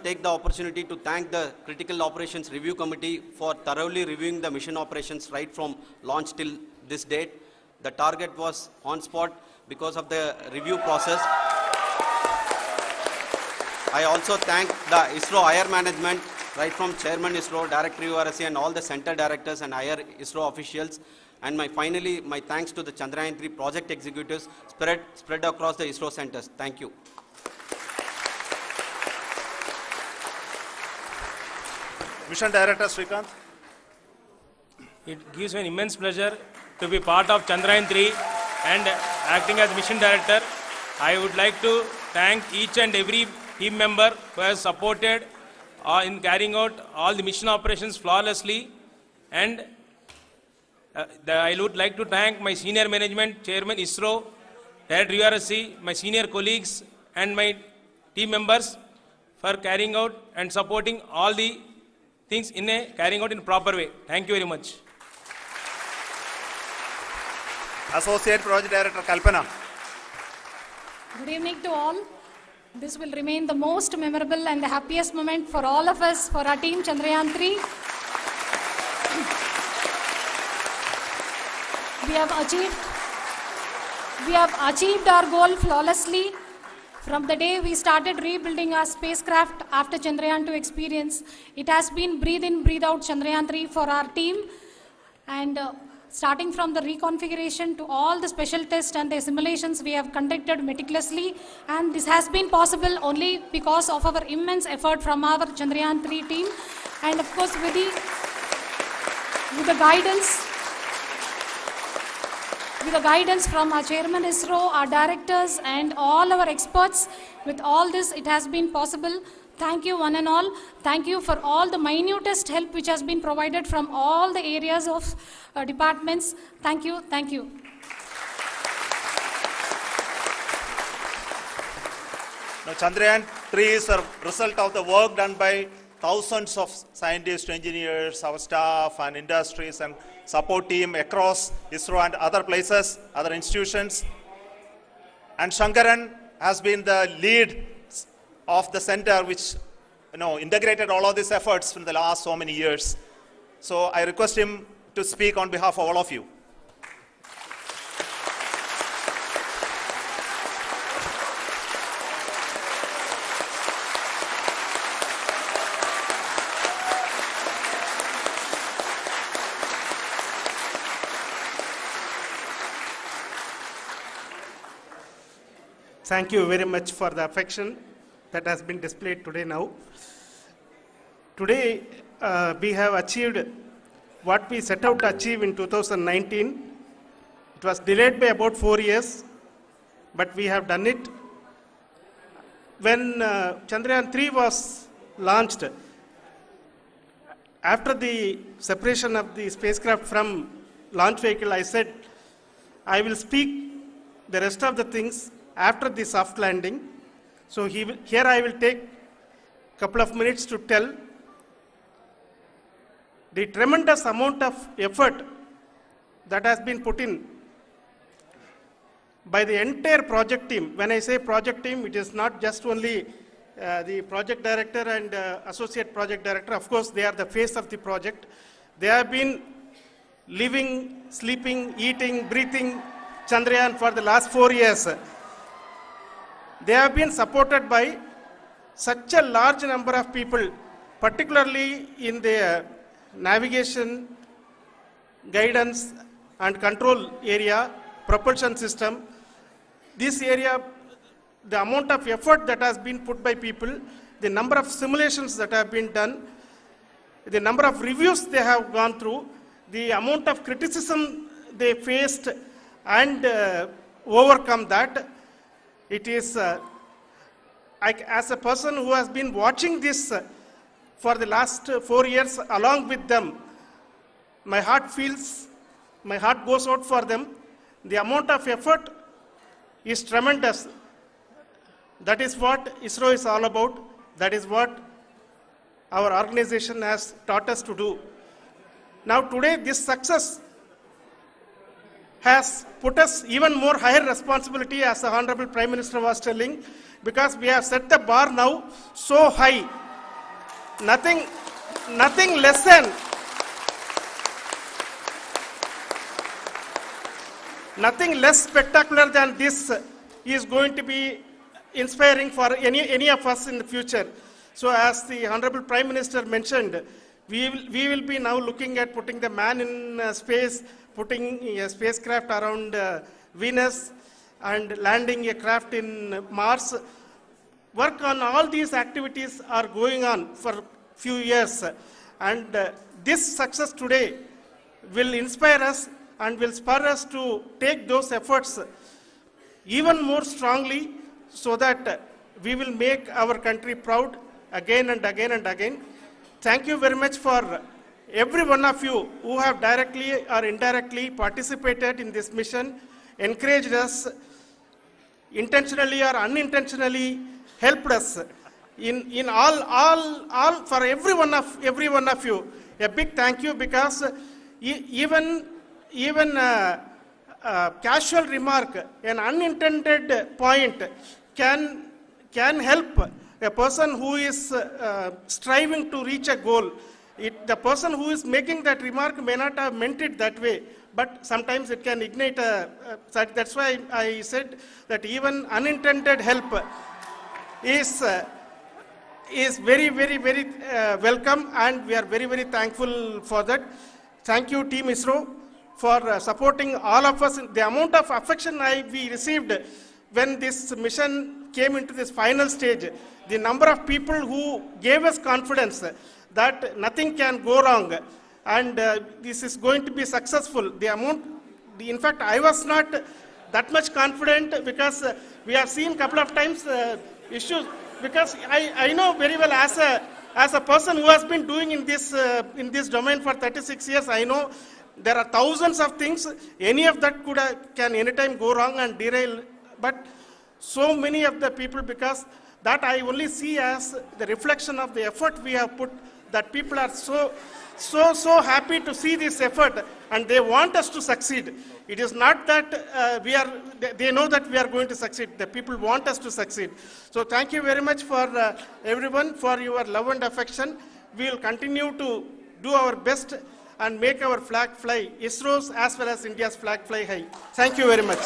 take the opportunity to thank the Critical Operations Review Committee for thoroughly reviewing the mission operations right from launch till this date. The target was on spot because of the review process. I also thank the ISRO higher management, right from Chairman ISRO, Director URSC, and all the center directors and higher ISRO officials. And finally, my thanks to the Chandrayaan3 project executives spread across the ISRO centers. Thank you. Mission Director Srikanth. It gives me an immense pleasure to be part of Chandrayaan3 and acting as Mission Director. I would like to thank each and every team member who has supported in carrying out all the mission operations flawlessly. And I would like to thank my senior management, Chairman ISRO, Director URSC, my senior colleagues and my team members for carrying out and supporting all the things carrying out in a proper way. Thank you very much. Associate Project Director Kalpana. Good evening to all. This will remain the most memorable and the happiest moment for all of us, for our team Chandrayaan3. We have achieved our goal flawlessly. From the day we started rebuilding our spacecraft after Chandrayaan 2 experience, it has been breathe in, breathe out Chandrayaan 3 for our team. And starting from the reconfiguration to all the special tests and the simulations we have conducted meticulously. And this has been possible only because of our immense effort from our Chandrayaan 3 team. And of course with the guidance from our Chairman ISRO, our directors and all our experts. With all this, it has been possible. Thank you one and all. Thank you for all the minutest help which has been provided from all the areas of departments. Thank you. Thank you. Now, Chandrayaan3 is a result of the work done by thousands of scientists, engineers, our staff and industries and support team across ISRO and other places, other institutions. And Shankaran has been the lead of the center which integrated all of these efforts in the last so many years. So I request him to speak on behalf of all of you. Thank you very much for the affection that has been displayed today now. Today, we have achieved what we set out to achieve in 2019. It was delayed by about 4 years, but we have done it. When Chandrayaan3 was launched, after the separation of the spacecraft from launch vehicle, I said, I will speak the rest of the things after the soft landing. So here I will take a couple of minutes to tell the tremendous amount of effort that has been put in by the entire project team. When I say project team, it is not just only the project director and associate project director. Of course, they are the face of the project. They have been living, sleeping, eating, breathing Chandrayaan for the last 4 years. They have been supported by such a large number of people, particularly in the navigation, guidance and control area, propulsion system. This area, the amount of effort that has been put by people, the number of simulations that have been done, the number of reviews they have gone through, the amount of criticism they faced and overcome that. It is, as a person who has been watching this for the last 4 years along with them, my heart goes out for them. The amount of effort is tremendous. That is what ISRO is all about. That is what our organization has taught us to do. Now today, this success has put us even more higher responsibility, as the Honorable Prime Minister was telling, because we have set the bar now so high nothing, nothing less than, nothing less spectacular than this is going to be inspiring for any of us in the future. So as the Honorable Prime Minister mentioned, we will be now looking at putting the man in space, putting a spacecraft around Venus, and landing a craft in Mars. Work on all these activities are going on for few years. And this success today will inspire us and will spur us to take those efforts even more strongly so that we will make our country proud again and again and again. Thank you very much for every one of you who have directly or indirectly participated in this mission, encouraged us, intentionally or unintentionally helped us in all for every one of you. A big thank you, because even casual remark, an unintended point can help a person who is striving to reach a goal. The person who is making that remark may not have meant it that way, but sometimes it can ignite that's why I said that even unintended help is very, very, very welcome, and we are very, very thankful for that. Thank you, Team ISRO, for supporting all of us. The amount of affection we received when this mission came into this final stage, the number of people who gave us confidence that nothing can go wrong and this is going to be successful. In fact, I was not that much confident, because we have seen a couple of times issues, because I know very well as a person who has been doing in this domain for 36 years, I know there are thousands of things. Any of that can anytime go wrong and derail. But so many of the people, because that I only see as the reflection of the effort we have put, that people are so happy to see this effort and they want us to succeed. It is not that they know that we are going to succeed. The people want us to succeed. So thank you very much for everyone for your love and affection. We will continue to do our best and make our flag fly, ISRO's as well as India's flag fly high. Thank you very much.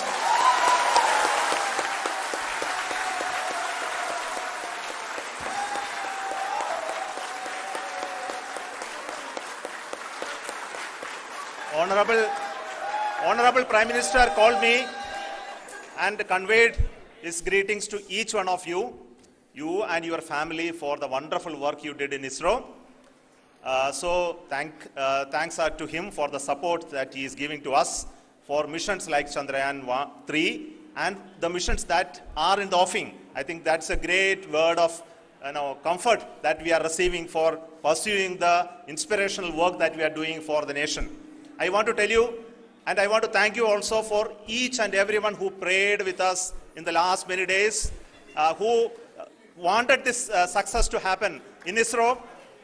Honorable Prime Minister called me and conveyed his greetings to each one of you and your family, for the wonderful work you did in ISRO. So thanks are to him for the support that he is giving to us for missions like Chandrayaan3 and the missions that are in the offing. I think that's a great word of comfort that we are receiving for pursuing the inspirational work that we are doing for the nation. I want to tell you, and I want to thank you also for each and everyone who prayed with us in the last many days, who wanted this success to happen in ISRO.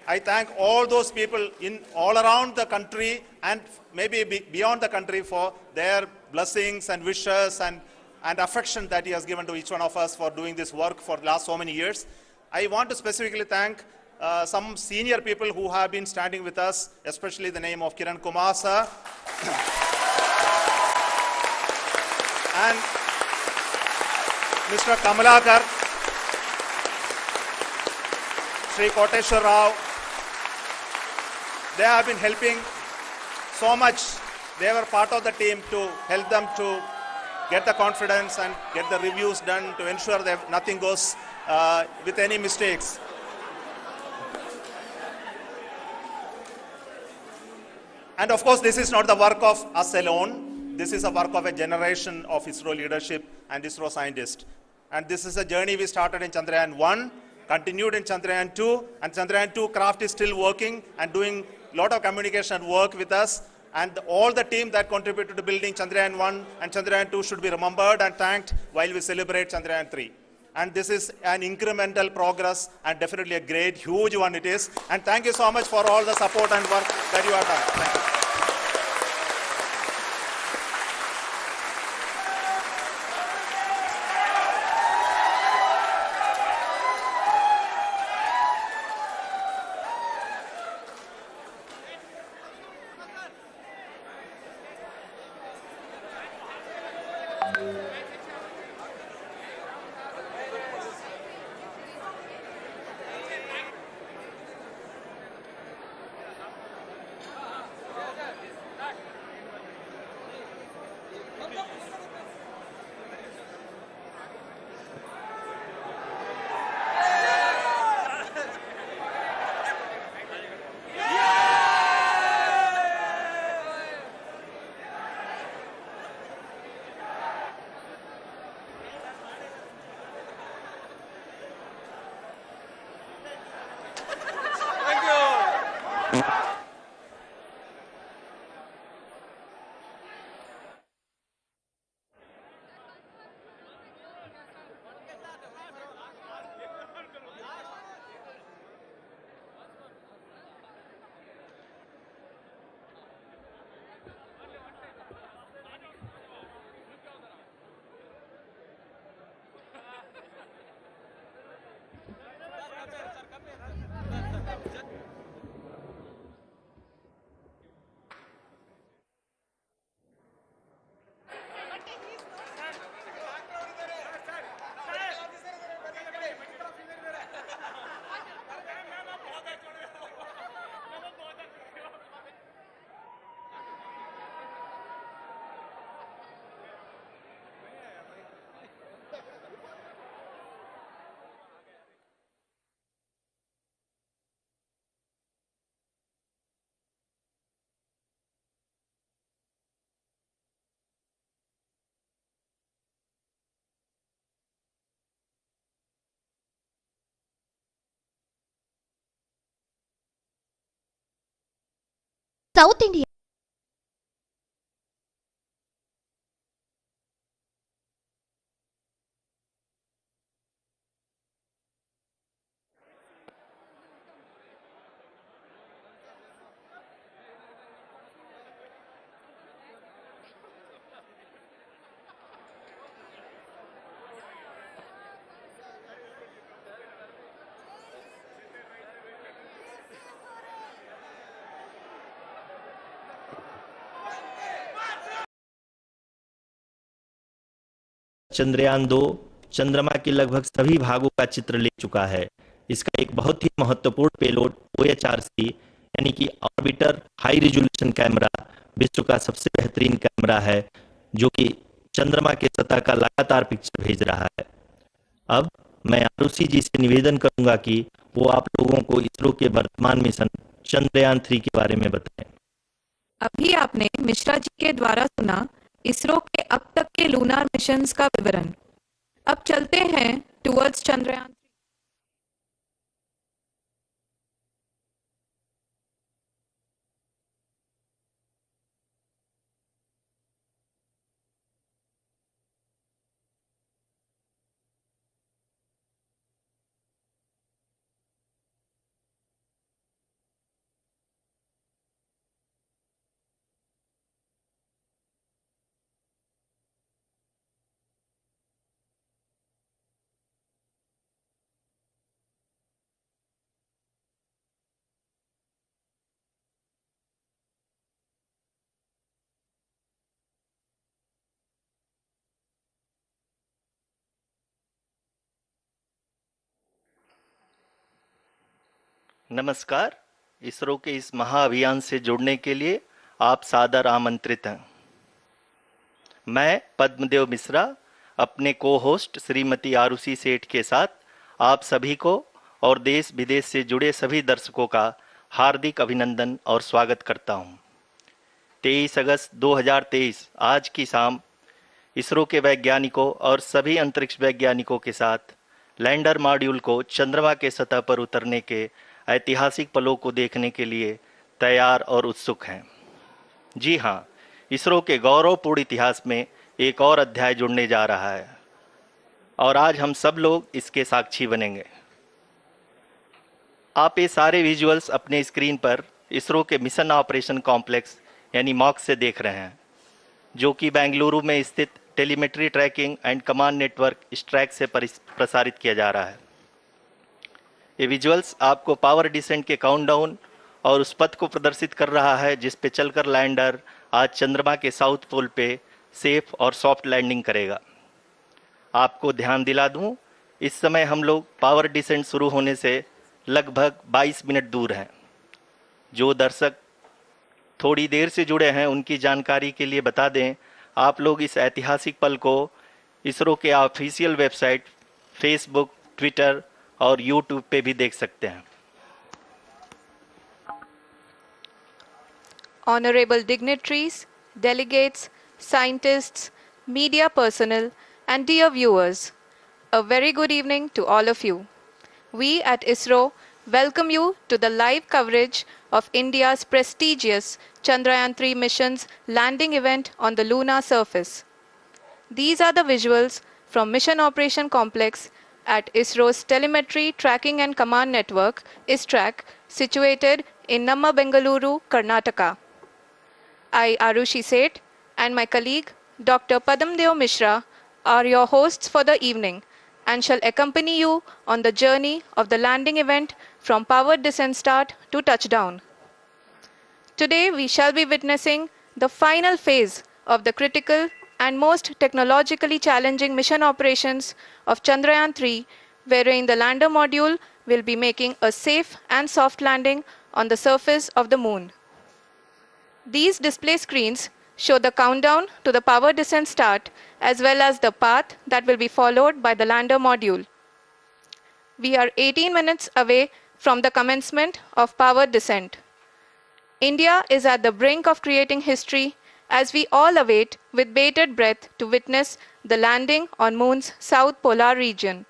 I thank all those people all around the country and maybe beyond the country for their blessings and wishes and affection that he has given to each one of us for doing this work for the last so many years. I want to specifically thank some senior people who have been standing with us, especially the name of Kiran Kumar sir and Mr. Kamalakar, Sri Koteshwar Rao. They have been helping so much. They were part of the team to help them to get the confidence and get the reviews done to ensure that nothing goes with any mistakes. And of course, this is not the work of us alone. This is a work of a generation of ISRO leadership and ISRO scientists. And this is a journey we started in Chandrayaan3, continued in Chandrayaan2, and Chandrayaan2 craft is still working and doing a lot of communication work with us. And all the team that contributed to building Chandrayaan1 and Chandrayaan2 should be remembered and thanked while we celebrate Chandrayaan3. And this is an incremental progress and definitely a great, huge one it is. And thank you so much for all the support and work that you have done. Thank you. South India. Chandrayaan 2 चंद्रमा के लगभग सभी भागों का चित्र ले चुका है। इसका एक बहुत ही महत्वपूर्ण पेलोड OHRC यानी कि ऑर्बिटर हाई रिजोल्यूशन कैमरा विश्व का सबसे बेहतरीन कैमरा है, जो कि चंद्रमा के सतह का लगातार पिक्चर भेज रहा है। अब मैं आरुषि जी से निवेदन करूंगा कि वो आप लोगों को इसरो के वर्तमान मिशन चंद्रयान 3 के बारे में बताएं। अभी आपने मिश्रा जी के द्वारा सुना इसरो के अब तक के लूनार मिशंस का विवरण। अब चलते हैं टुवर्ड्स चंद्रयान। नमस्कार। इसरो के इस महाअभियान से जुड़ने के लिए आप सादर आमंत्रित हैं। मैं पद्मदेव मिश्रा अपने को होस्ट श्रीमती आरुषि सेठ के साथ आप सभी को और देश विदेश से जुड़े सभी दर्शकों का हार्दिक अभिनंदन और स्वागत करता हूं। 23 अगस्त 2023 आज की शाम इसरो के वैज्ञानिकों और सभी अंतरिक्ष वैज्ञानिकों के साथ लैंडर मॉड्यूल को चंद्रमा के सतह पर उतरने के ऐतिहासिक पलों को देखने के लिए तैयार और उत्सुक हैं। जी हाँ, इसरो के गौरवपूर्ण इतिहास में एक और अध्याय जुड़ने जा रहा है और आज हम सब लोग इसके साक्षी बनेंगे। आप ये सारे विजुअल्स अपने स्क्रीन पर इसरो के मिशन ऑपरेशन कॉम्प्लेक्स यानी मॉक से देख रहे हैं, जो कि बेंगलुरु में स्थित telemetry tracking and command network इस ट्रैक से प्रसारित किया जा रहा है। ये विजुअल्स आपको पावर डिसेंट के काउंटडाउन और उस पथ को प्रदर्शित कर रहा है जिस पे चलकर लैंडर आज चंद्रमा के साउथ पोल पे सेफ और सॉफ्ट लैंडिंग करेगा। आपको ध्यान दिला दूं, इस समय हम लोग पावर डिसेंट शुरू होने से लगभग 22 मिनट दूर हैं। जो दर्शक थोड़ी देर से जुड़े हैं उनकी जानकारी के लिए बता दें, आप लोग इस ऐतिहासिक पल को इसरो के ऑफिशियल वेबसाइट, फेसबुक, ट्विटर और यूट्यूब पे भी देख सकते हैं। Honorable dignitaries, delegates, scientists, media personnel, and dear viewers, a very good evening to all of you. We at ISRO welcome you to the live coverage of India's prestigious Chandrayaan3 mission's landing event on the lunar surface. These are the visuals from Mission Operation Complex at ISRO's Telemetry Tracking and Command Network, ISTRAC, situated in Namma, Bengaluru, Karnataka. I, Arushi Seth, and my colleague, Dr. Padamdeo Mishra, are your hosts for the evening and shall accompany you on the journey of the landing event from powered descent start to touchdown. Today, we shall be witnessing the final phase of the critical and most technologically challenging mission operations of Chandrayaan3, wherein the lander module will be making a safe and soft landing on the surface of the moon. These display screens show the countdown to the power descent start as well as the path that will be followed by the lander module. We are 18 minutes away from the commencement of power descent. India is at the brink of creating history as we all await with bated breath to witness the landing on Moon's south polar region.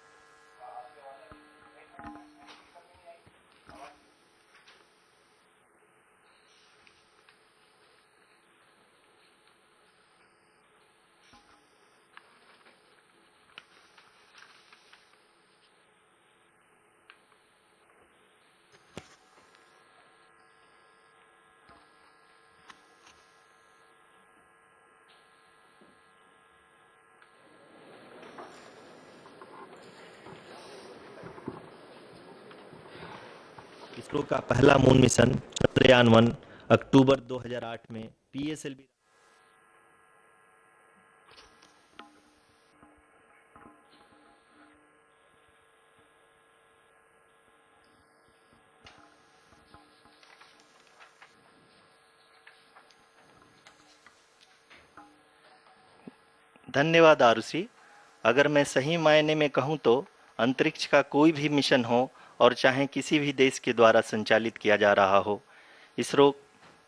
ISRO का पहला moon mission Chandrayaan 1 अक्टूबर 2008 में PSLV धन्यवाद आरुषि। अगर मैं सही मायने में कहूं तो अंतरिक्ष का कोई भी मिशन हो और चाहे किसी भी देश के द्वारा संचालित किया जा रहा हो, इसरो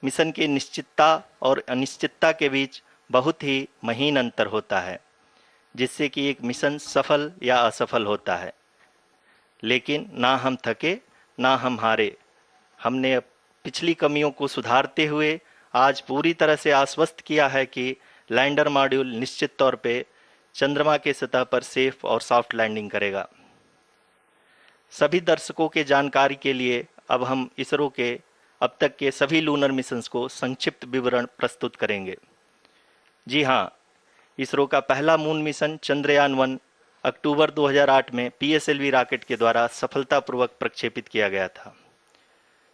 मिशन की निश्चितता और अनिश्चितता के बीच बहुत ही महीन अंतर होता है, जिससे कि एक मिशन सफल या असफल होता है। लेकिन ना हम थके ना हम हारे। हमने अब पिछली कमियों को सुधारते हुए आज पूरी तरह से आश्वस्त किया है कि लैंडर मॉड्यूल निश्चित तौर पे चंद्रमा के सतह पर सेफ और सॉफ्ट लैंडिंग करेगा। सभी दर्शकों के जानकारी के लिए अब हम इसरो के अब तक के सभी लूनर मिशंस को संक्षिप्त विवरण प्रस्तुत करेंगे। जी हाँ, इसरो का पहला मून मिशन चंद्रयान 1 अक्टूबर 2008 में पीएसएलवी रॉकेट के द्वारा सफलतापूर्वक प्रक्षेपित किया गया था।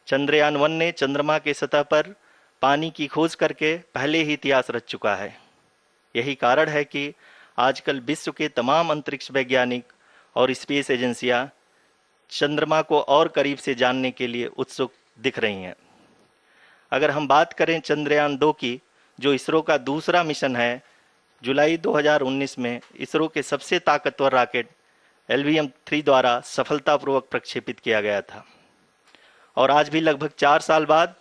चंद्रयान 1 ने चंद्रमा के सतह पर पानी की खोज करके पहले ही इतिहास रच चुका है। यही कारण है कि आजकल विश्व के तमाम अंतरिक्ष वैज्ञानिक और स्पेस एजेंसियां चंद्रमा को और करीब से जानने के लिए उत्सुक दिख रही हैं। अगर हम बात करें चंद्रयान 2 की, जो इसरो का दूसरा मिशन है, जुलाई 2019 में इसरो के सबसे ताकतवर रॉकेट LVM-3 द्वारा सफलतापूर्वक प्रक्षेपित किया गया था और आज भी लगभग 4 साल बाद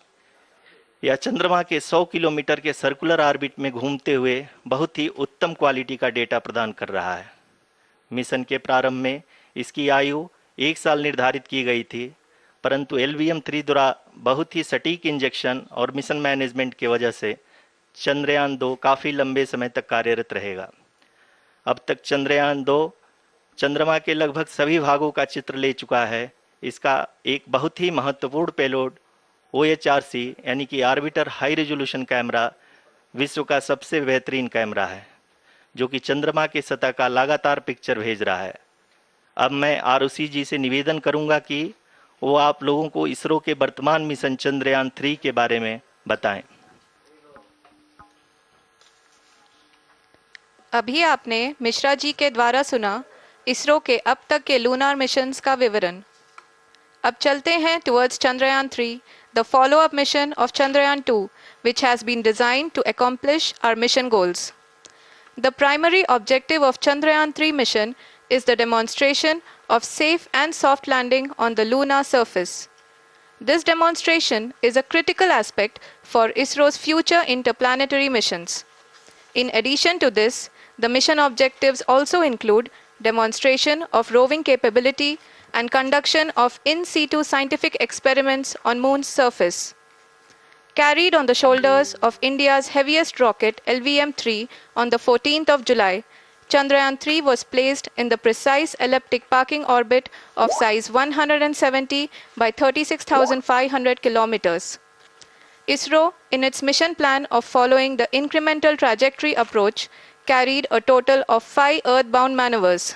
यह चंद्रमा के 100 किलोमीटर के सर्कुलर ऑर्बिट में घूमते हुए बहुत ही उत्तम क्वालिटी का डेटा प्रदान कर रहा है। मिशन के प्रारंभ में इसकी आयु 1 साल निर्धारित की गई थी, परंतु LVM-3 द्वारा बहुत ही सटीक इंजेक्शन और मिशन मैनेजमेंट की वजह से चंद्रयान 2 काफ़ी लंबे समय तक कार्यरत रहेगा। अब तक चंद्रयान 2 चंद्रमा के लगभग सभी भागों का चित्र ले चुका है। इसका एक बहुत ही महत्वपूर्ण पेलोड OHRC यानी कि ऑर्बिटर हाई रेजोल्यूशन कैमरा विश्व का सबसे बेहतरीन कैमरा है, जो कि चंद्रमा के सतह का लगातार पिक्चर भेज रहा है। अब मैं आरुषि जी से निवेदन करूंगा कि वो आप लोगों को इसरो के वर्तमान मिशन चंद्रयान 3 के बारे में बताएं। अभी आपने मिश्रा जी के द्वारा सुना इसरो के अब तक के लूनार मिशंस का विवरण। अब चलते हैं towards Chandrayaan 3, the follow-up mission of Chandrayaan 2, which has been designed to accomplish our mission goals. The primary objective of Chandrayaan 3 mission is the demonstration of safe and soft landing on the lunar surface. This demonstration is a critical aspect for ISRO's future interplanetary missions. In addition to this, the mission objectives also include demonstration of roving capability and conduction of in situ scientific experiments on Moon's surface. Carried on the shoulders of India's heaviest rocket LVM-3 on the 14th of July, Chandrayaan 3 was placed in the precise elliptic parking orbit of size 170 by 36,500 kilometers. ISRO, in its mission plan of following the incremental trajectory approach, carried a total of 5 earthbound maneuvers.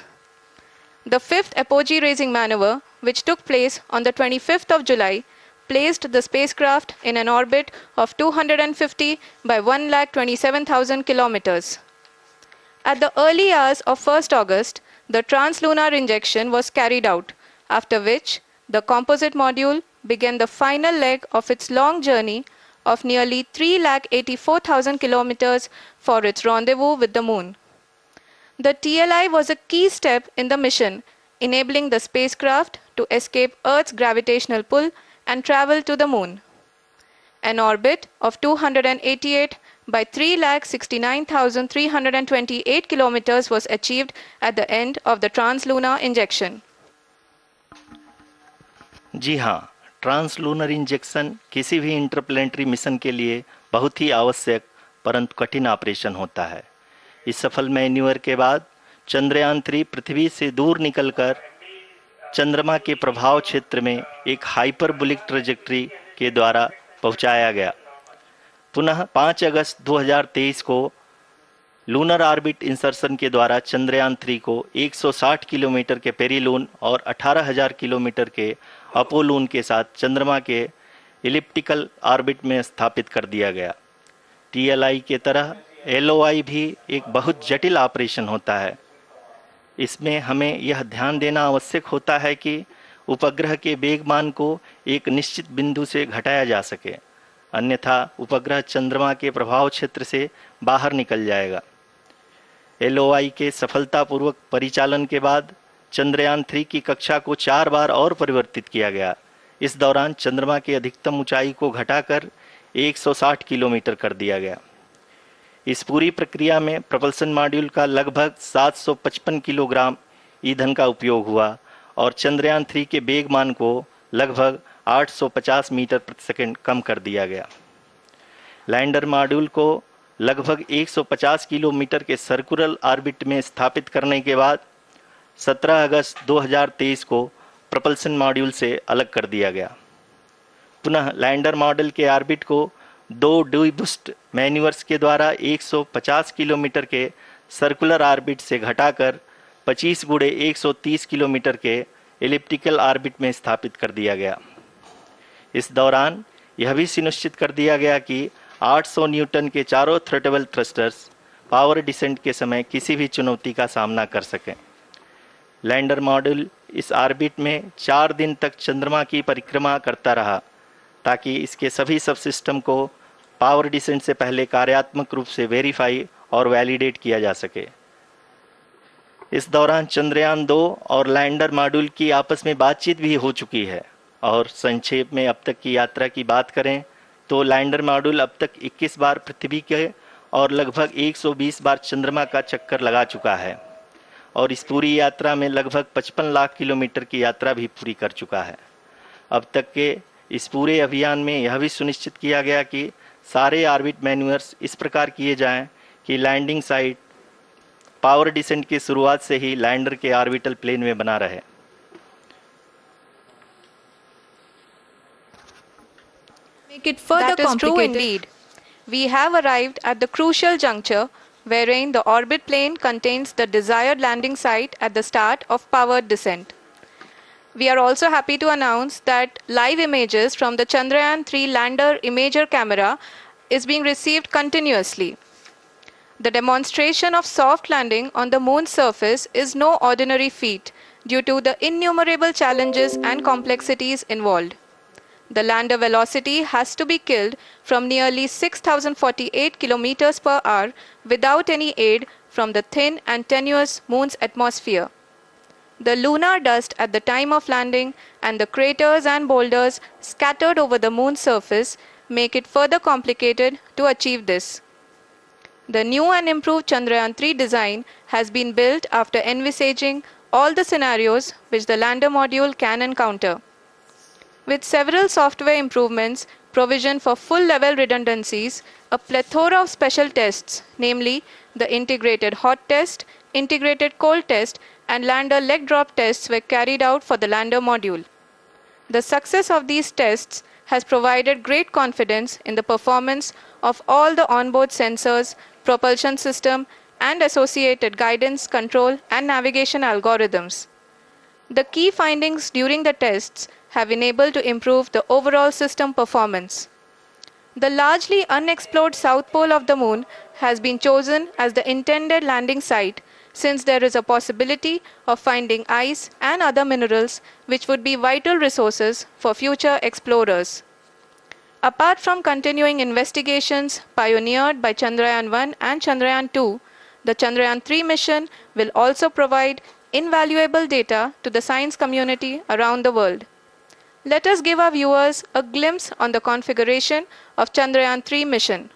The fifth apogee raising maneuver, which took place on the 25th of July, placed the spacecraft in an orbit of 250 by 1,27,000 kilometers. At the early hours of 1st August, the translunar injection was carried out, after which the composite module began the final leg of its long journey of nearly 3,84,000 kilometers for its rendezvous with the Moon. The TLI was a key step in the mission, enabling the spacecraft to escape Earth's gravitational pull and travel to the Moon. An orbit of 288 by 3,69,328 kilometers was achieved at the end of the translunar injection. जी हाँ, translunar injection किसी भी interplanetary mission के लिए बहुत ही आवश्यक परंतु कठिन operation होता है। इस सफल मैन्यूवर के बाद चंद्रयान 3 पृथ्वी से दूर निकलकर चंद्रमा के प्रभाव क्षेत्र में एक हाइपरबोलिक ट्रेजेक्ट्री के द्वारा पहुंचाया गया। पुनः 5 अगस्त 2023 को लूनर ऑर्बिट इंसर्शन के द्वारा चंद्रयान 3 को 160 किलोमीटर के पेरिलून और 18,000 किलोमीटर के अपोलोन के साथ चंद्रमा के इलिप्टिकल ऑर्बिट में स्थापित कर दिया गया। TLI के तरह LOI भी एक बहुत जटिल ऑपरेशन होता है। इसमें हमें यह ध्यान देना आवश्यक होता है कि उपग्रह के वेगमान को एक निश्चित बिंदु से घटाया जा सके, अन्यथा उपग्रह चंद्रमा के प्रभाव क्षेत्र से बाहर निकल जाएगा। LOI के सफलतापूर्वक परिचालन के बाद चंद्रयान 3 की कक्षा को 4 बार और परिवर्तित किया गया। इस दौरान चंद्रमा की अधिकतम ऊंचाई को घटाकर 160 किलोमीटर कर दिया गया। इस पूरी प्रक्रिया में प्रपल्सन मॉड्यूल का लगभग 755 किलोग्राम ईंधन का उपयोग हुआ और चंद्रयान 3 के वेगमान को लगभग 850 मीटर प्रति सेकंड कम कर दिया गया। लैंडर मॉड्यूल को लगभग 150 किलोमीटर के सर्कुलर ऑर्बिट में स्थापित करने के बाद 17 अगस्त 2023 को प्रपल्सन मॉड्यूल से अलग कर दिया गया। पुनः लैंडर मॉडल के ऑर्बिट को 2 डीबूस्ट मैन्यूवर्स के द्वारा 150 किलोमीटर के सर्कुलर ऑर्बिट से घटाकर 25 गुणे 130 किलोमीटर के एलिप्टिकल ऑर्बिट में स्थापित कर दिया गया। इस दौरान यह भी सुनिश्चित कर दिया गया कि 800 न्यूटन के चारों थ्रटेबल थ्रस्टर्स पावर डिसेंट के समय किसी भी चुनौती का सामना कर सकें। लैंडर मॉड्यूल इस ऑर्बिट में 4 दिन तक चंद्रमा की परिक्रमा करता रहा ताकि इसके सभी सब सिस्टम को पावर डिसेंट से पहले कार्यात्मक रूप से वेरीफाई और वैलिडेट किया जा सके। इस दौरान चंद्रयान 2 और लैंडर मॉड्यूल की आपस में बातचीत भी हो चुकी है। और संक्षेप में अब तक की यात्रा की बात करें तो लैंडर मॉड्यूल अब तक 21 बार पृथ्वी के और लगभग 120 बार चंद्रमा का चक्कर लगा चुका है और इस पूरी यात्रा में लगभग 55 लाख किलोमीटर की यात्रा भी पूरी कर चुका है। अब तक के इस पूरे अभियान में यह भी सुनिश्चित किया गया कि सारे ऑर्बिट मैन्यूवर्स इस प्रकार किए जाएं कि लैंडिंग साइट पावर डिसेंट की शुरुआत से ही लैंडर के ऑर्बिटल प्लेन में बना रहे। Make it further complicated. That is true indeed. We have arrived at the crucial juncture wherein the orbit plane contains the desired landing site at the start of powered descent. We are also happy to announce that live images from the Chandrayaan3 lander imager camera is being received continuously. The demonstration of soft landing on the moon's surface is no ordinary feat due to the innumerable challenges and complexities involved. The lander velocity has to be killed from nearly 6,048 kilometers per hour without any aid from the thin and tenuous moon's atmosphere. The lunar dust at the time of landing and the craters and boulders scattered over the moon's surface make it further complicated to achieve this. The new and improved Chandrayaan3 design has been built after envisaging all the scenarios which the lander module can encounter. With several software improvements, provision for full-level redundancies, a plethora of special tests, namely the integrated hot test, integrated cold test, and lander leg drop tests were carried out for the lander module. The success of these tests has provided great confidence in the performance of all the onboard sensors, propulsion system, and associated guidance, control, and navigation algorithms. The key findings during the tests have enabled to improve the overall system performance. The largely unexplored south pole of the moon has been chosen as the intended landing site since there is a possibility of finding ice and other minerals which would be vital resources for future explorers. Apart from continuing investigations pioneered by Chandrayaan3 and Chandrayaan2, the Chandrayaan3 mission will also provide invaluable data to the science community around the world. Let us give our viewers a glimpse on the configuration of Chandrayaan3 mission.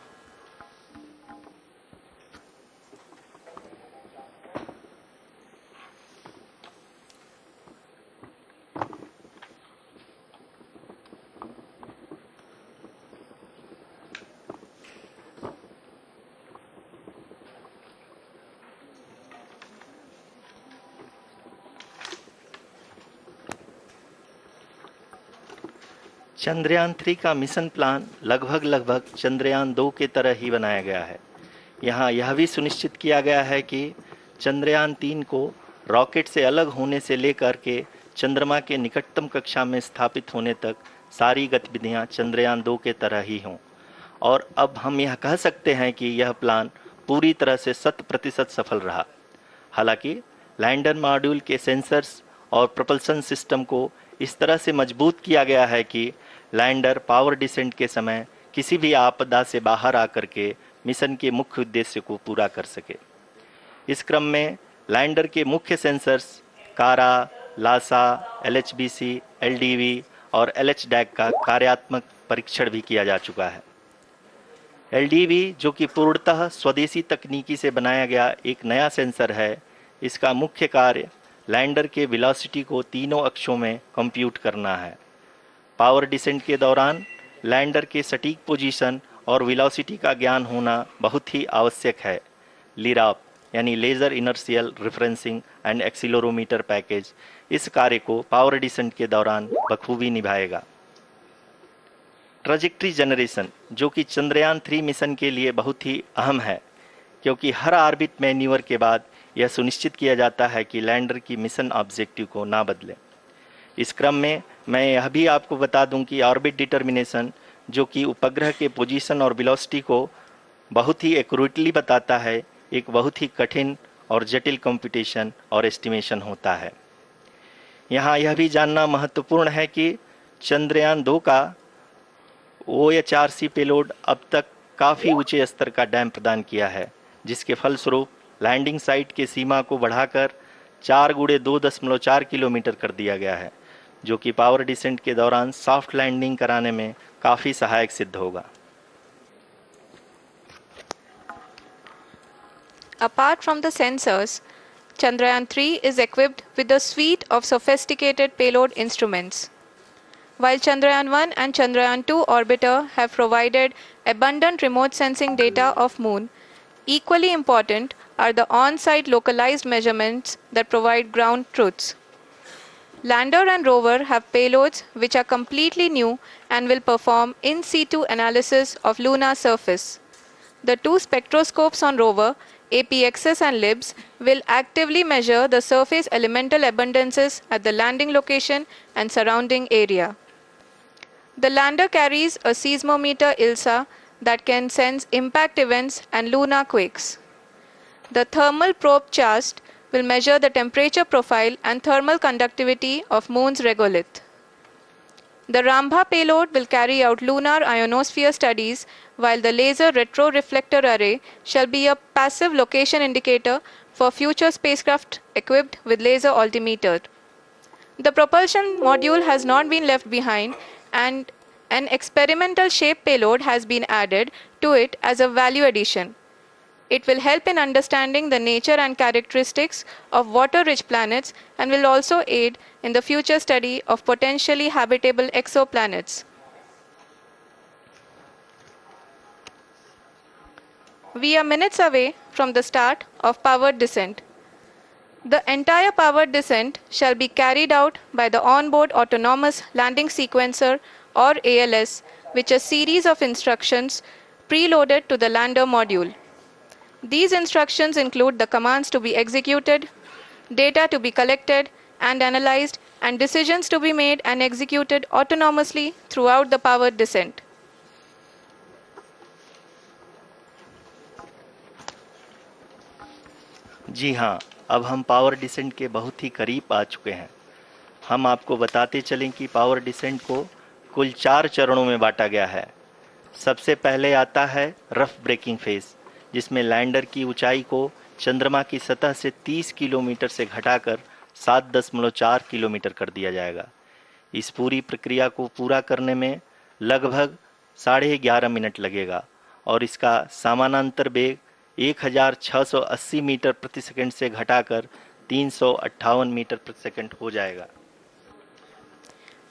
Chandrayaan 3 का mission plan लगभग चंद्रयान 2 के तरह ही बनाया गया है। यहाँ यह भी सुनिश्चित किया गया है कि चंद्रयान 3 को रॉकेट से अलग होने से लेकर के चंद्रमा के निकटतम कक्षा में स्थापित होने तक सारी गतिविधियां चंद्रयान 2 के तरह ही हों। और अब हम यह कह सकते हैं कि यह प्लान पूरी तरह से 100% सफल रहा। हालांकि लैंडर मॉड्यूल के सेंसर्स और प्रोपल्शन सिस्टम को इस तरह से मजबूत किया गया है कि लैंडर पावर डिसेंट के समय किसी भी आपदा से बाहर आकर के मिशन के मुख्य उद्देश्य को पूरा कर सके। इस क्रम में लैंडर के मुख्य सेंसर्स कारा, लासा, LHBC, LDV और LHDAC का कार्यात्मक परीक्षण भी किया जा चुका है। LDV जो कि पूर्णतः स्वदेशी तकनीकी से बनाया गया एक नया सेंसर है, इसका मुख्य कार्य लैंडर के वेलोसिटी को तीनों अक्षों में कंप्यूट करना है। पावर डिसेंट के दौरान लैंडर के सटीक पोजीशन और वेलोसिटी का ज्ञान होना बहुत ही आवश्यक है। लिराप यानी laser inertial referencing and accelerometer package इस कार्य को पावर डिसेंट के दौरान बखूबी निभाएगा। ट्रैजेक्टरी जनरेशन जो कि चंद्रयान 3 मिशन के लिए बहुत ही अहम है, क्योंकि हर ऑर्बिट मैन्यूवर के बाद यह सुनिश्चित किया जाता है कि लैंडर की मिशन ऑब्जेक्टिव को ना बदले। इस क्रम में मैं यह भी आपको बता दूं कि ऑर्बिट डिटर्मिनेशन जो कि उपग्रह के पोजीशन और वेलोसिटी को बहुत ही एक्यूरेटली बताता है, एक बहुत ही कठिन और जटिल कंप्यूटेशन और एस्टिमेशन होता है। यहाँ यह भी जानना महत्वपूर्ण है कि चंद्रयान 2 का OHRC पेलोड अब तक काफ़ी ऊंचे स्तर का डैम प्रदान किया है, जिसके फलस्वरूप लैंडिंग साइट के सीमा को बढ़ाकर 4 × 2.4 किलोमीटर कर दिया गया है, जो कि पावर डिसेंट के दौरान सॉफ्ट लैंडिंग कराने में काफ़ी सहायक सिद्ध होगा। Apart from the sensors, Chandrayaan3 is equipped with a suite of sophisticated payload instruments. While Chandrayaan1 and Chandrayaan2 orbiter have provided abundant remote sensing data of Moon, equally important are the on-site localized measurements that provide ground truths. Lander and rover have payloads which are completely new and will perform in situ analysis of lunar surface. The two spectroscopes on rover, APXS and LIBS, will actively measure the surface elemental abundances at the landing location and surrounding area. The lander carries a seismometer ILSA that can sense impact events and lunar quakes. The thermal probe CHAST will measure the temperature profile and thermal conductivity of Moon's regolith. The Rambha payload will carry out lunar ionosphere studies, while the laser retroreflector array shall be a passive location indicator for future spacecraft equipped with laser altimeter. The propulsion module has not been left behind, and an experimental shape payload has been added to it as a value addition. It will help in understanding the nature and characteristics of water-rich planets and will also aid in the future study of potentially habitable exoplanets. We are minutes away from the start of powered descent. The entire powered descent shall be carried out by the onboard autonomous landing sequencer or ALS, which is a series of instructions preloaded to the lander module. These instructions include the commands to be executed, data to be collected and analyzed, and decisions to be made and executed autonomously throughout the powered descent. जी हाँ, अब हम power descent के बहुत ही करीब आ चुके हैं। हम आपको बताते चलें कि पावर डिसेंट को कुल 4 चरणों में बांटा गया है। सबसे पहले आता है रफ ब्रेकिंग फेज, जिसमें लैंडर की ऊंचाई को चंद्रमा की सतह से 30 किलोमीटर से घटाकर 7.4 किलोमीटर कर दिया जाएगा। इस पूरी प्रक्रिया को पूरा करने में लगभग 11.5 मिनट लगेगा और इसका समानांतर वेग 1680 मीटर प्रति सेकंड से घटाकर 358 मीटर प्रति सेकंड हो जाएगा।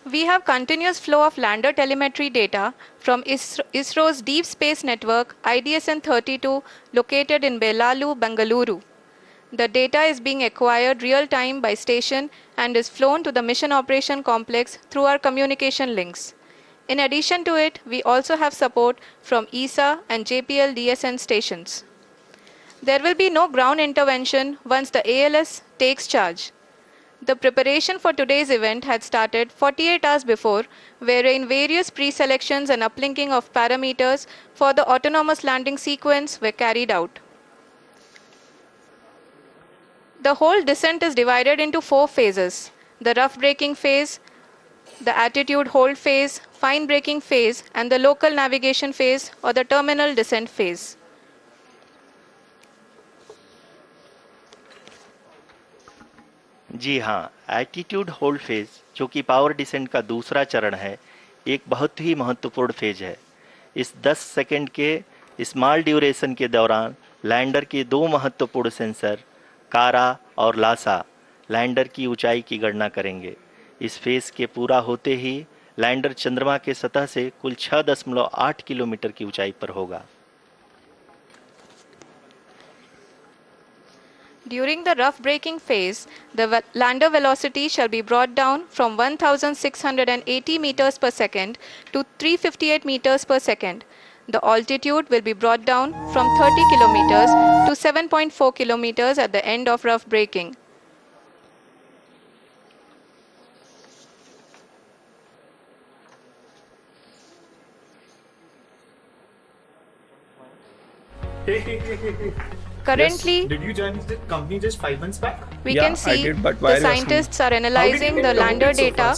We have continuous flow of lander telemetry data from ISRO's Deep Space Network IDSN-32 located in Belalu, Bengaluru. The data is being acquired real-time by station and is flown to the Mission Operation Complex through our communication links. In addition to it, we also have support from ESA and JPL DSN stations. There will be no ground intervention once the ALS takes charge. The preparation for today's event had started 48 hours before, wherein various pre-selections and uplinking of parameters for the autonomous landing sequence were carried out. The whole descent is divided into 4 phases: the rough braking phase, the attitude hold phase, fine braking phase, and the local navigation phase or the terminal descent phase. जी हाँ, attitude hold phase जो कि power descent का दूसरा चरण है, एक बहुत ही महत्वपूर्ण फेज है। इस 10 सेकंड के स्मॉल ड्यूरेशन के दौरान लैंडर के 2 महत्वपूर्ण सेंसर कारा और लासा लैंडर की ऊंचाई की गणना करेंगे। इस फेज के पूरा होते ही लैंडर चंद्रमा के सतह से कुल 6.8 किलोमीटर की ऊंचाई पर होगा। During the rough braking phase, the lander velocity shall be brought down from 1680 meters per second to 358 meters per second. The altitude will be brought down from 30 kilometers to 7.4 kilometers at the end of rough braking. Currently, yes. Did you join the company just 5 months back? We can see the scientists are analyzing the lander data.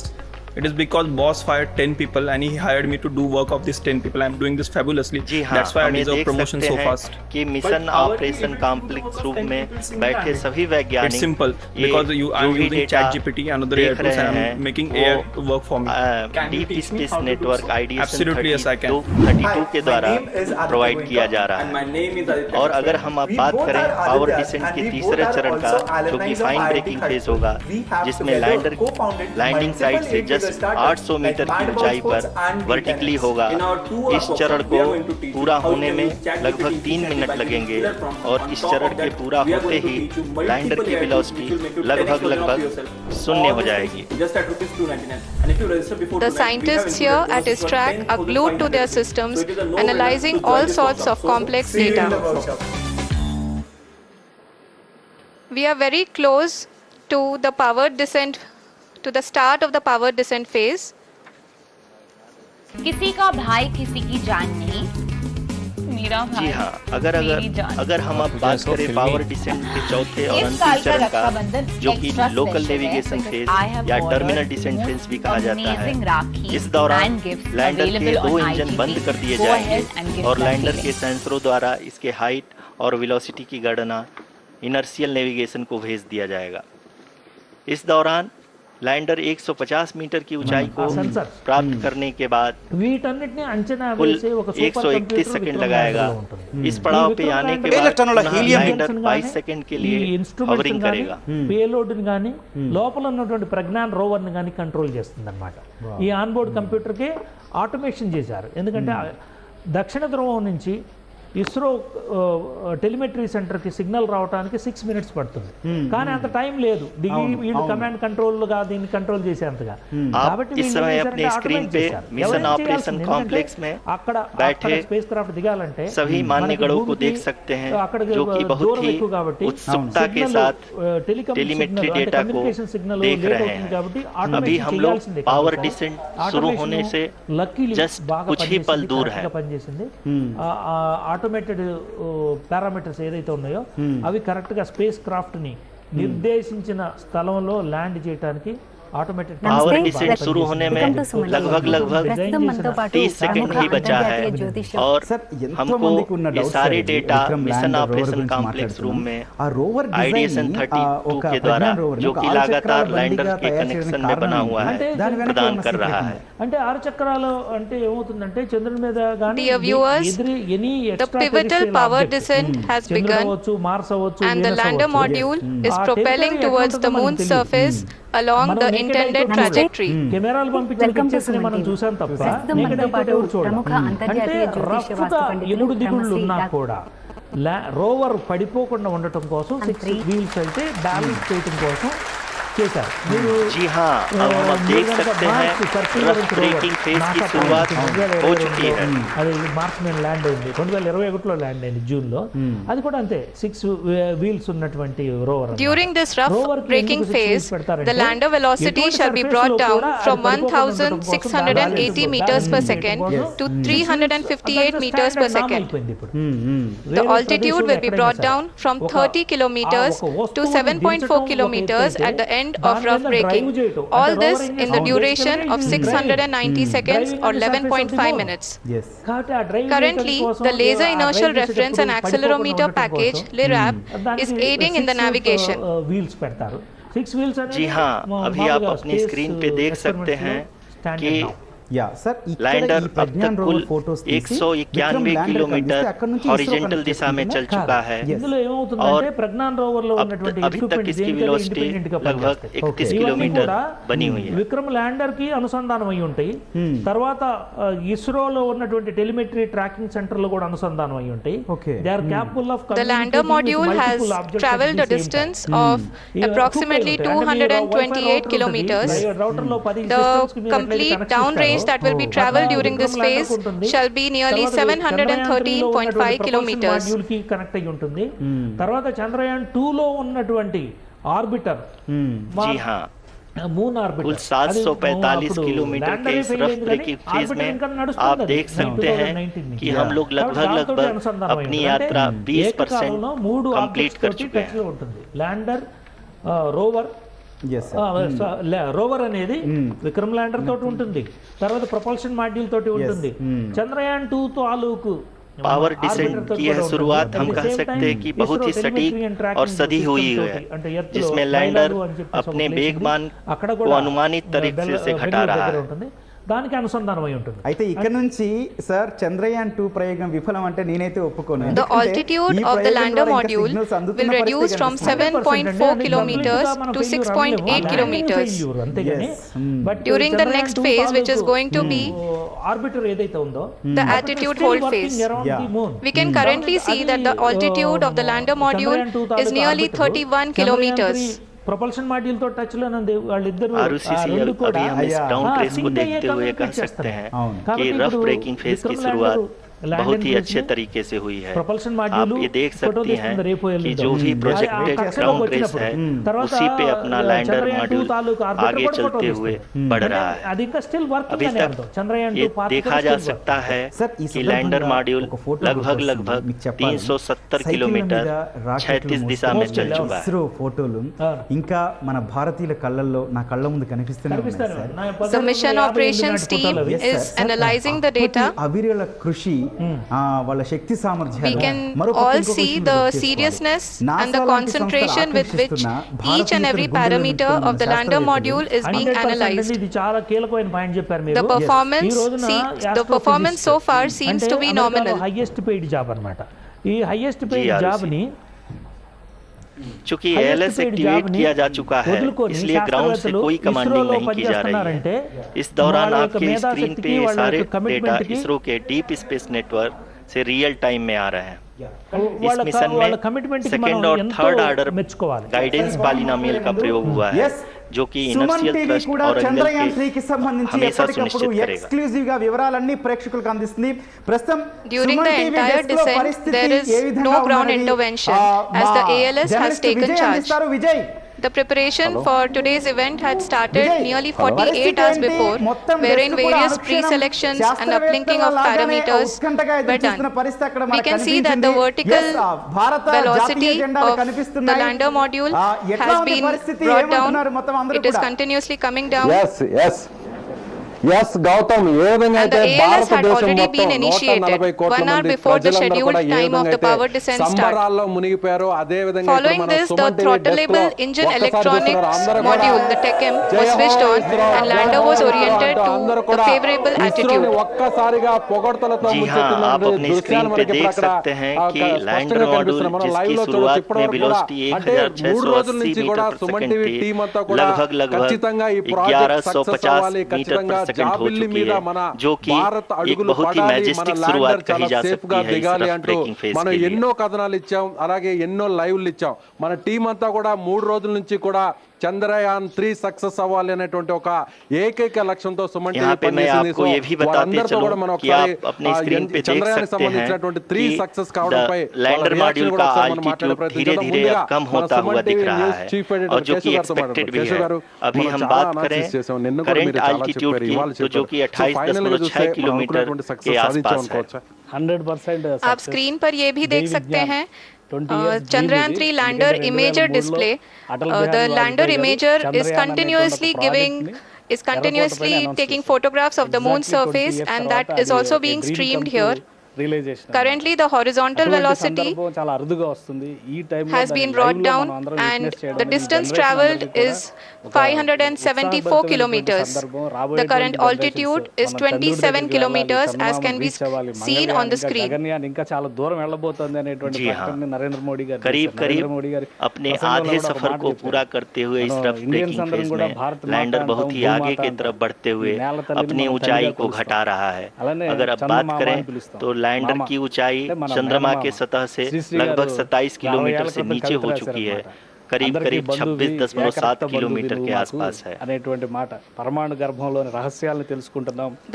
It is because boss fired 10 people and he hired me to do work of these 10 people. I am doing this fabulously. That's why I deserve promotion so fast. कि mission operation complex room में बैठे सभी वैज्ञानिक It's simple because I am using ChatGPT and other AI tools and I am making AI work for me. Deep space network Absolutely yes I can. 32 के द्वारा provide किया जा रहा है। और अगर हम अब बात करें पावर डिसेंट के तीसरे चरण का, जो कि फाइन ब्रेकिंग फेज होगा, जिसमें लैंडर लैंडिंग साइट से जस्ट 800 मीटर की ऊंचाई पर वर्टिकली होगा। इस चरण को पूरा होने में लगभग 3 मिनट लगेंगे और इस चरण के पूरा होते ही लैंडर की वेलोसिटी लगभग शून्य हो जाएगी। The scientists here at ISRO are glued to their systems, analyzing all sorts of complex data. We are very close to the powered descent, to the start of the powered descent phase. किसी का भाई किसी की जान नहीं, मेरा भाई जी हाँ, अगर हम अब बात करें पावर डिसेंट के चौथे और अंतिम चरण का, जो कि लोकल नेविगेशन फेज या टर्मिनल डिसेंट फेज भी कहा जाता है, इस दौरान लैंडर के 2 इंजन बंद कर दिए जाएंगे और लैंडर के सेंसरों द्वारा इसके हाइट और वेलोसिटी की गणना इनर्शियल नेविगेशन को भेज दिया जाएगा। इस दौरान लैंडर 150 मीटर की ऊंचाई को प्राप्त करने के बाद कुल 131 सेकंड लगाएगा। इस पड़ाव पे आने के बाद लैंडर 22 सेकंड के लिए हॉवरिंग करेगा। పేలోడ్ని గాని లోపల ఉన్నటువంటి ప్రజ్ఞాన్ రోవర్ ని గాని కంట్రోల్ చేస్తుందన్నమాట। ఈ ఆన్ బోర్డ్ కంప్యూటర్ కి ఆటోమేషన్ చేశారు। ఎందుకంటే దక్షిణ ధ్రువం నుంచి ఇస్రో టెలిమెట్రీ సెంటర్కి సిగ్నల్ రావడానికి 6 మినిట్స్ పడుతుంది, కానీ అంత టైం లేదు వీళ్ళు కమాండ్ కంట్రోల్ గా దీన్ని కంట్రోల్ చేసేంతగా। కాబట్టి इस समय अपने स्क्रीन पे मिशन ऑपरेशन कॉम्प्लेक्स में बैठे स्पेस क्राफ्ट दिगाలంటే सभी मान्यगणों को देख सकते हैं, जो कि बहुत ही उत्सुकता के साथ टेलीमेट्री डेटा को देख रहे हैं। अभी हम लोग पावर डिसेंट शुरू होने से जस्ट कुछ ही पल दूर है। ఆటోమేటెడ్ పారామీటర్స్ ఏదైతే ఉన్నాయో అవి కరెక్ట్గా స్పేస్ క్రాఫ్ట్ని నిర్దేశించిన స్థలంలో ల్యాండ్ చేయడానికి ऑटोमेटेड पावर डिसेंट शुरू होने में लगभग 30 सेकंड ही बचा है और हमको ये सारे data mission operation complex room में आईडीएसन 32 के द्वारा, जो कि लगातार लैंडर के कनेक्शन में बना हुआ है, प्रदान कर रहा है। అంటే 6 చక్రాలు అంటే ఏమవుతుందంటే చంద్రుని మీద గాని any the pivotal power descent has begun and the lander module is propelling towards the moon's surface along the intended trajectory. కెమెరాలు పంపించిన పిక్చర్స్ ని మనం చూసాం తప్ప నేకడైతే ఎవరు చూడరు। అంటే రఫ్గా 7 దిగుళ్ళు ఉన్నా కూడా రోవర్ పడిపోకుండా ఉండటం కోసం 6 వీల్స్ అయితే బ్యాలెన్స్ చేయడం కోసం చేశారు. जी हाँ, अब हम देख सकते हैं रफ ब्रेकिंग फेज की शुरुआत हो चुकी है. అది మార్స్ మీద ల్యాండ్ అయింది 2021లో ల్యాండ్ అయింది జూన్లో. అది కూడా అంతే 6 వీల్స్ ఉన్నటువంటి rover. During this rough braking phase, the lander velocity shall be brought down from 1680 meters per second to 358 meters per second. The altitude will be brought down from 30 kilometers to 7.4 kilometers at the end of rough braking. All this in the duration of 690 seconds or 11.5 minutes. Currently, the laser inertial reference and accelerometer package (LIRAP) is aiding in the navigation. wheels పెడతారు. 6 wheels అనేది जी हाँ, अभी आप अपनी screen पे देख सकते हैं कि लैंडर अब तक कुल 191 किलोमीटर हॉरिजॉन्टल दिशा में चल चुका है और अभी तक इसकी वेलोसिटी लगभग 31 किलोमीटर बनी हुई है. విక్రమ్ ల్యాండర్ కి అనుసంధానం అయి ఉంటాయి. తర్వాత ఇస్రోలో ఉన్నటువంటి టెలిమెట్రీ ట్రాకింగ్ సెంటర్ లో కూడా అనుసంధానం అయి ఉంటాయి. They are capable of The lander module has traveled a distance of approximately 228 kilometers. The complete downrange that will be traveled during this phase shall be nearly 713.5 kilometers. Connect అయి ఉంటుంది. తర్వాత చంద్రయాన్ 2 లో ఉన్నటువంటి ఆర్బిటర్ जी हाँ, मून ऑर्बिटर कुल 745 kilometre के इस rough breaking phase में आप देख सकते हैं कि हम लोग लगभग अपनी यात्रा 20% कंप्लीट कर चुके हैं. लैंडर रोवर రోవర్ అనేది విక్రమ్ ల్యాండర్ తోటి ఉంటుంది. తర్వాత ప్రొపల్షన్ మాడ్యూల్ తోటి ఉంటుంది. చంద్రయాన్ 2 తాలూకు पावर डिसेंट की यह शुरुआत हम कह सकते हैं कि बहुत ही सटीक और सदी हुई है, जिसमें लैंडर अपने वेगमान को अनुमानित तरीके से घटा रहा है. దానికి అనుసంధానం అయి ఉంటుంది. అయితే ఇక్కడ నుంచి సార్ చంద్రయాన్ 2 ప్రయోగం విఫలం అంటే నేనైతే ఒప్పుకోను. The altitude of the lander module will reduce from 7.4 kilometers to 6.8 kilometers. During the next phase, which is going to be orbiter ఏదైతే ఉందో the attitude hold phase, we can currently see that the altitude of the lander module is nearly 31 kilometers. propulsion module तो touch लो ना వాళ్ళిద్దరూ अभी हम इस down trace को देखते हुए कह सकते हैं कि रफ ब्रेकिंग फेज की शुरुआत बहुत ही अच्छे तरीके से हुई है. आप ये देख सकती हैं कि जो भी प्रोजेक्टेड ग्राउंड ट्रेस है उसी पे अपना लैंडर मॉड्यूल आगे चलते हुए बढ़ रहा है. अभी तक ये देखा जा सकता है कि लैंडर मॉड्यूल लगभग 370 किलोमीटर 36 दिशा में चल चुका है. ఫోటోలు ఇంకా మన భారతీయుల కళ్ళల్లో నా కళ్ళ ముందు కనిపిస్తూనే ఉన్నాయి. The mission operations team is analyzing the data. అవిరళ కృషి వాళ్ళ శక్తి సామర్థ్యాలు We can all see the seriousness and the concentration with which each and every parameter of the lander module is being analyzed. ఇది చాలా కీలకమైన పాయింట్ చెప్పారు మీరు. The performance so far seems to be nominal. Highest paid job అన్నమాట. ఈ highest paid job ని चूंकि ALS activate किया जा चुका है, इसलिए ग्राउंड से कोई कमांडिंग नहीं की जा रही है. इस दौरान आपके स्क्रीन पे ये सारे डेटा इसरो के डीप स्पेस नेटवर्क से रियल टाइम में आ रहे हैं. इस मिशन में सेकंड और थर्ड ऑर्डर गाइडेंस पॉलिनोमियल का प्रयोग हुआ है, जो कि इनर्शियल थ्रस्ट और एंगल కి సంబంధించి ఎప్పటికప్పుడు ఎక్స్క్లూజివ్ గా వివరాలన్నీ ప్రేక్షకులకు అందిస్తుంది. ప్రస్తుతం During the entire descent, there is no ground intervention as the ALS has taken charge. The preparation for today's event had started nearly 48 hours before, wherein various pre-selections and uplinking of parameters were done. We can see that the vertical velocity of the lander module has been brought down. It is continuously coming down. Yes, Gautam, and the ALS had already been initiated 1 hour before the scheduled time of the power descent start. Following this, the throttleable engine electronics module, the TECM, was switched on and lander was oriented to the favorable attitude. जी हाँ, आप अपनी screen पे देख सकते हैं कि lander module जिसकी शुरुआत में वेलोसिटी 1680 मीटर पर सेकंड थी, लगभग 1150 मीटर पर सेकंड हो चुकी है, जो कि एक बहुत ही मैजेस्टिक शुरुआत कही जा सकती है इस रफ ब्रेकिंग फेज के लिए. ఎన్నో కథనాలు ఇచ్చాం, అలాగే ఎన్నో లైవ్లు ఇచ్చాం. మన టీం అంతా కూడా 3 రోజుల నుంచి కూడా చంద్రయాన్ 3 సక్సెస్ అవ్వాలి అనేటువంటి ఒక ఏకైక లక్ష్యంతో సుమన్ టీవీ यहाँ पे मैं आपको ये भी बताते चलूं कि आप अपने स्क्रीन पे देख सकते हैं कि लैंडर मॉड्यूल का आल्टीट्यूड धीरे धीरे अब कम होता हुआ दिख रहा है और जो कि एक्सपेक्टेड भी है। अभी हम बात करें करंट आल्टीट्यूड की तो जो कि 28.6 किलोमीटर के आसपास है। 100% आप स्क्रीन पर ये भी देख सकते हैं Chandrayaan 3 lander imager display. The lander imager is continuously taking photographs of the moon surface, and that is also being streamed here. Currently the horizontal velocity has been brought down and the distance traveled is 574 kilometers. The current altitude is 27 kilometers as can be seen on the screen. जी हाँ, करीब अपने आधे सफर को पूरा करते हुए इस rough breaking phase में लैंडर बहुत ही आगे की तरफ बढ़ते हुए अपनी ऊंचाई को घटा रहा है। अगर अब बात करें तो लैंडर की ऊंचाई चंद्रमा के सतह से लगभग 27 किलोमीटर से नीचे हो चुकी है, करीब 26.7 किलोमीटर के आसपास है।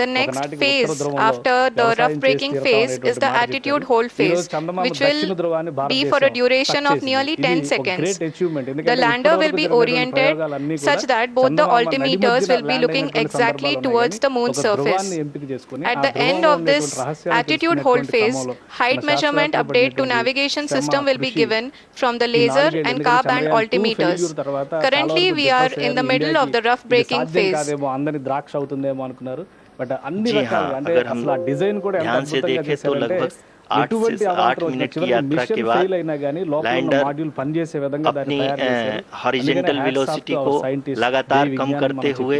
The next phase after the rough braking phase is the attitude hold phase, which will be for a duration of nearly 10 seconds. The lander will be oriented such that both the altimeters will be looking exactly towards the moon's surface. At the end of this attitude hold phase, height measurement update to navigation system will be given from the laser and car band altimeters. Currently we are in the middle of the rough braking phase. जी हाँ, अगर हम ध्यान से देखें तो लगभग 8 minute की यात्रा के बाद लैंडर अपनी हॉरिजॉन्टल वेलोसिटी को लगातार कम करते हुए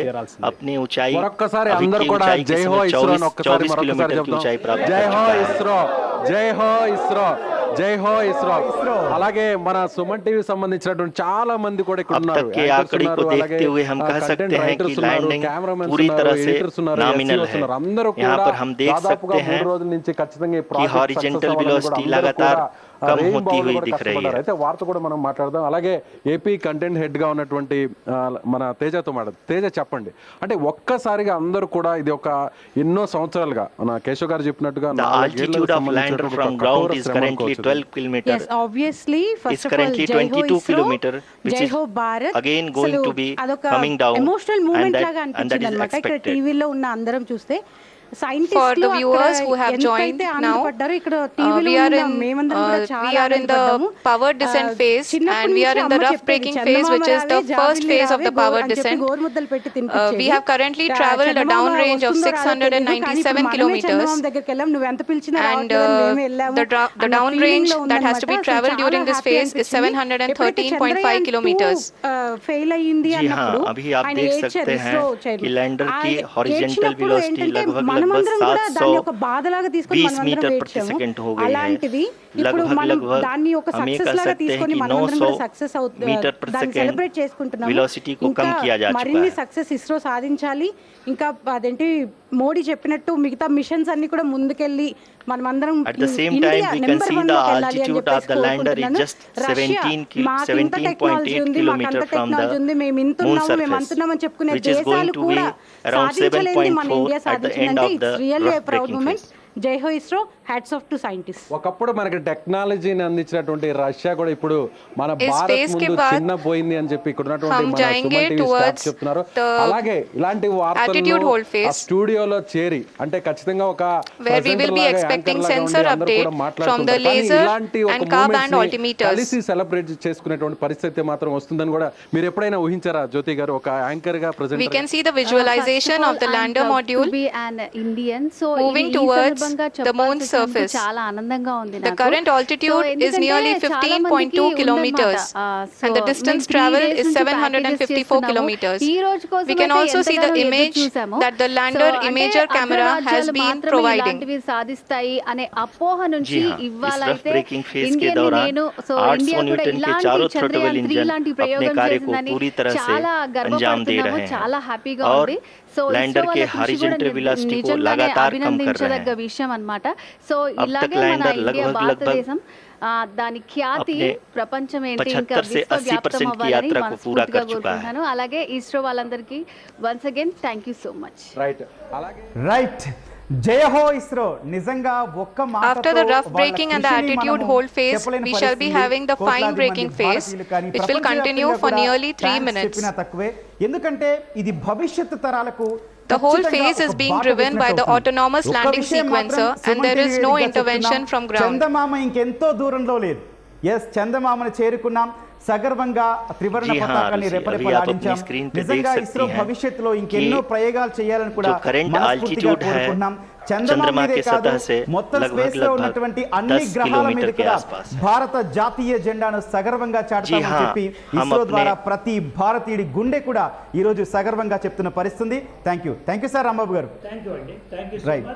अपनी ऊंचाई 24 किलोमीटर की ऊंचाई प्राप्त कर चुका है। జై హో ఇస్రో అలాగే మన సుమన్ టీవీ సంబంధించినటువంటి చాలా మంది కూడా ఇక్కడ ఉన్నారు। अब तक के आंकड़े को देखते हुए हम कह सकते हैं कि लैंडिंग पूरी तरह से नॉमिनल है। यहाँ पर हम देख सकते हैं कि हॉरिजॉन्टल वेलोसिटी लगातार कम होती हुई दिख रही है। అయితే వార్త కూడా మనం మాట్లాడదాం। అలాగే ఏపీ కంటెంట్ హెడ్ గా ఉన్నటువంటి మన తేజతో తేజ చెప్పండి, అంటే ఒక్కసారిగా అందరూ కూడా ఇది ఒక ఎన్నో సంవత్సరాలుగా మన కేశవ్ గారు చెప్పినట్టుగా The altitude of lander from ground is currently 12 kilometer. Yes, obviously, first is of all, currently Jai Ho 22 ISRO, kilometer, which Jai is Ho Bharat, again going to be coming down, emotional movement laga and that అనిపించింది is అన్నమాట। ఇక్కడ expected. టీవీలో ఉన్న అందరం చూస్తే For the viewers who have joined now, we are in the power descent phase and we are in the rough braking phase, which is the first phase of the power descent. We have currently traveled a down range of 697 kilometers and the down range that has to be traveled during this phase is 713.5 kilometers. जी हाँ, अभी आप देख सकते हैं कि lander की horizontal velocity लगभग 720 metre प्रति सेकंड हो गई है। लगभग हम ये कह सकते हैं कि 900 मीटर प्रति सेकंड वेलोसिटी को कम किया जा चुका है। సక్సెస్ ఇస్రో సాధించాలి। ఇంకా అదేంటి మోడీ చెప్పినట్టు మిగతా మిషన్స్ అన్ని కూడా ముందుకెళ్ళి మనమందరం At the same time we can see the altitude of the lander is just 17.8 kilometer from the moon surface, which is going to be around 7.4 at the end of the rough braking phase. జై హో ISRO, hats off to scientist. ఒకప్పుడు మనకి టెక్నాలజీని అందించినటువంటి Russia కూడా ఇప్పుడు మన భారత్ ముందు చిన్న పోయింది అని చెప్పి ఇక్కడ ఉన్నటువంటి మన సుమన్ టీవీ స్టాఫ్ చెప్తున్నారు। అలాగే ఇలాంటి వార్తలు ఆ స్టూడియోలో చేరి అంటే ఖచ్చితంగా ఒక కలిసి సెలబ్రేట్ చేసుకునేటువంటి పరిస్థితి మాత్రం వస్తుందని కూడా మీరు ఎప్పుడైనా ఊహించారా జ్యోతి గారు ఒక యాంకర్ గా present? We can see the visualization of the lander module moving towards the moon's surface. The current altitude is nearly 15.2 kilometers and the distance traveled is 754 kilometers. We can also see the image that the lander imager camera has been providing. जी हाँ, इस rough breaking phase के दौरान 800 Newton के चारों throttle engine अपने कार्य को पूरी तरह से अंजाम दे रहे हैं और लैंडर के हॉरिजॉन्टल वेलोसिटी को लगातार कम कर रहे हैं। విషయం అన్నమాట. సో अब तक ఇలాగే మన लैंडर ఇండియా लगभग భారతదేశం దాని ఖ్యాతి ప్రపంచం ఏంటి ఇంకా 75 से 80% की यात्रा को पूरा कर चुका है। కోరుకుంటున్నాను. అలాగే ఇస్రో వాళ్ళందరికీ once again thank you so much. Right జయ హో ఇస్రో. నిజంగా ఒక్క మాటతో After the rough breaking and the attitude hold phase, we shall be having the fine breaking phase, which will continue for nearly 3 minutes. తక్కువే, ఎందుకంటే ఇది భవిష్యత్తు తరాలకు The whole phase is being driven by the autonomous landing sequencer and there is no intervention from ground. చందమామ ఇంకెంతో దూరంలో లేదు. Yes, చందమామను చేరుకున్నాం. సగర్వంగా త్రివర్ణ పతాకాన్ని రెపరెపలాడించాం. నిజంగా ఇస్రో భవిష్యత్తులో ఇంకెన్నో ప్రయోగాలు చేయాలని కూడా మనస్ఫూర్తిగా కోరుకుంటున్నాం. చంద్రమామ మీదే కాదు, మొత్తం స్పేస్ లో ఉన్నటువంటి అన్ని గ్రహాల మీద కూడా భారత జాతీయ జెండాను సగర్వంగా చాటుతామని చెప్పి ఇస్రో ద్వారా ప్రతి భారతీయుడి గుండె కూడా ఈ రోజు సగర్వంగా చెప్తున్న పరిస్థితి. థ్యాంక్ యూ సార్ రాంబాబు గారు. రైట్,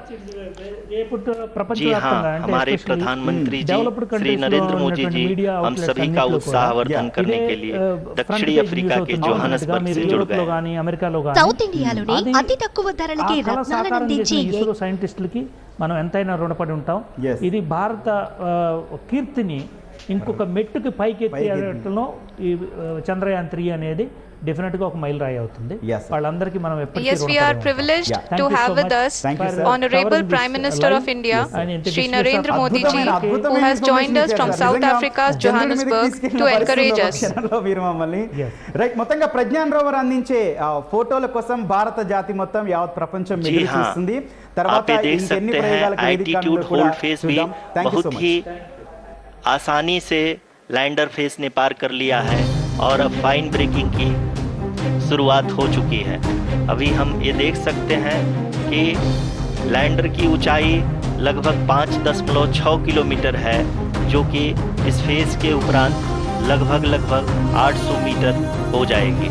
जी हाँ, हमारे प्रधानमंत्री जी श्री नरेंद्र मोदी जी हम सभी का उत्साहवर्धन करने के लिए दक्षिणी अफ्रीका के जोहानसबर्ग से जुड़ गए। సౌత్ ఇండియాలోని అతి తక్కువ ధరలకి రత్నాలను అందించే ఇస్రో సైంటిస్టులకి మనం ఎంతైనా రుణపడి ఉంటాం. ఇది భారత కీర్తిని ఇంకొక మెట్టుకి పైకి ఎత్తేయడంలో ఈ చంద్రయాన్ 3 అనేది డెఫినెట్ గా ఒక మైల్ రాయి అవుతుంది. వాళ్ళందరికీ మనం ఎప్పటికీ Yes, we are privileged to have with us Honorable Prime Minister of India, Shri Narendra Modi ji, who has joined us from South Africa's Johannesburg to encourage us. Right, మొత్తంగా Pragyan rover అందించే ఫోటోల కోసం భారత జాతి మొత్తం యావత్ ప్రపంచం ఎదురు చూస్తుంది. తర్వాత ఇంకెన్ని ప్రయోగాలకు వేదికగా కూడా చూద్దాం. Thank you so much. आसानी से लैंडर फेस ने पार कर लिया है और अब फाइन ब्रेकिंग की शुरुआत हो चुकी है। अभी हम ये देख सकते हैं कि लैंडर की ऊंचाई लगभग 5.6 किलोमीटर है, जो कि इस फेस के उपरांत लगभग 800 मीटर हो जाएगी।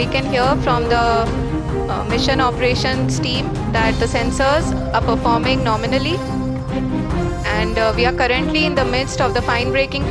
We can hear from the mission operations team that the sensors are performing nominally and we are currently in the midst of the fine breaking phase.